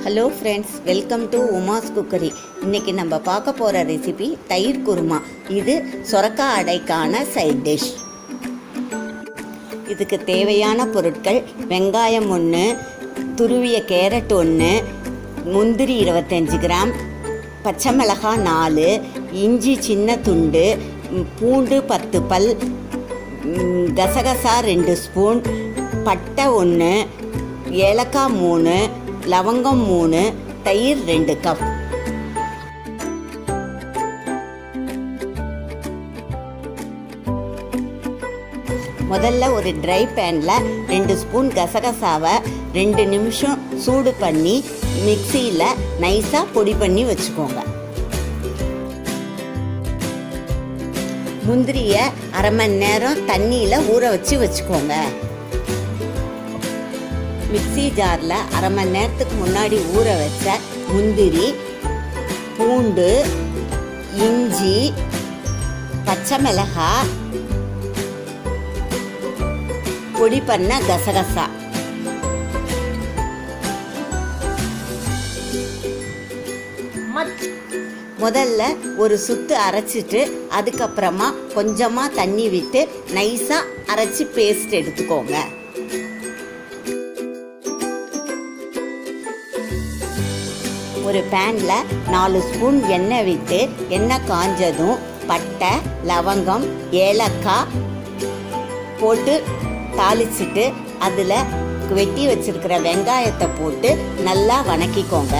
Hello friends, welcome to Uma's cookery. இன்றைக்கி நம்ம பார்க்க போகிற ரெசிபி தயிர் குருமா. இது சுரக்காய் அடைக்கான சைட் டிஷ். இதுக்கு தேவையான பொருட்கள்: வெங்காயம் 1, துருவிய கேரட் 1, முந்திரி 25 கிராம், பச்சை மிளகாய் 4, இஞ்சி சின்ன துண்டு, பூண்டு 10 பல், கசகசா 2 ஸ்பூன், பட்டை 1, ஏலக்காய் 3, லவங்கம் 3, தயிர் 2 கப். முதல்ல ஒரு ட்ரை பேனில் 2 ஸ்பூன் கசகசாவை 2 நிமிஷம் சூடு பண்ணி மிக்சியில் நைஸாக பொடி பண்ணி வச்சுக்கோங்க. முந்திரியை அரை மணி நேரம் தண்ணியில் ஊற வச்சுக்கோங்க. மிக்சி ஜாரில் அரை மணி நேரத்துக்கு முன்னாடி ஊற வச்ச முந்திரி, பூண்டு, இஞ்சி, பச்சை மிளகாய், பொடி பண்ண கசகசா, முதல்ல ஒரு சுத்து அரைச்சிட்டு அதுக்கப்புறமா கொஞ்சமாக தண்ணி விட்டு நைஸாக அரைச்சி பேஸ்ட் எடுத்துக்கோங்க. ஒரு பேனில் 4 ஸ்பூன் எண்ணெய் விட்டு எண்ணெய் காஞ்சதும் பட்டை, லவங்கம், ஏலக்காய் போட்டு தாளிச்சிட்டு அதில் வெட்டி வச்சிருக்கிற வெங்காயத்தை போட்டு நல்லா வணக்கிக்கோங்க.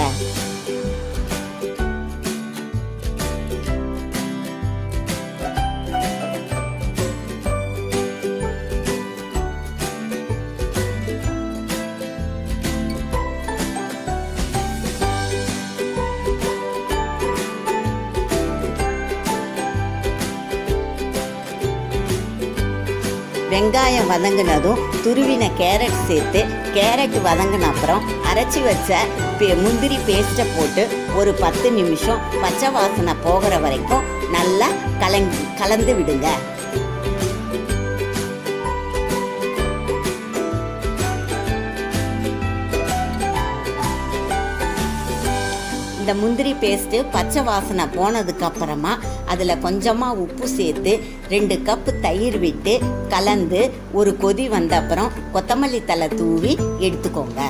வெங்காயம் வதங்கினதும் துருவின கேரட் சேர்த்து கேரட் வதங்கின அப்புறம் அரைச்சி வச்ச முந்திரி பேஸ்ட்டை போட்டு ஒரு 10 நிமிஷம் பச்சை வாசனை போகிற வரைக்கும் நல்லா கலந்து விடுங்க. இந்த முந்திரி பேஸ்ட்டு பச்சை வாசனை போனதுக்கப்புறமா அதில் கொஞ்சமாக உப்பு சேர்த்து 2 கப் தயிர் விட்டு கலந்து ஒரு கொதி வந்த அப்புறம் கொத்தமல்லி தழை தூவி எடுத்துக்கோங்க.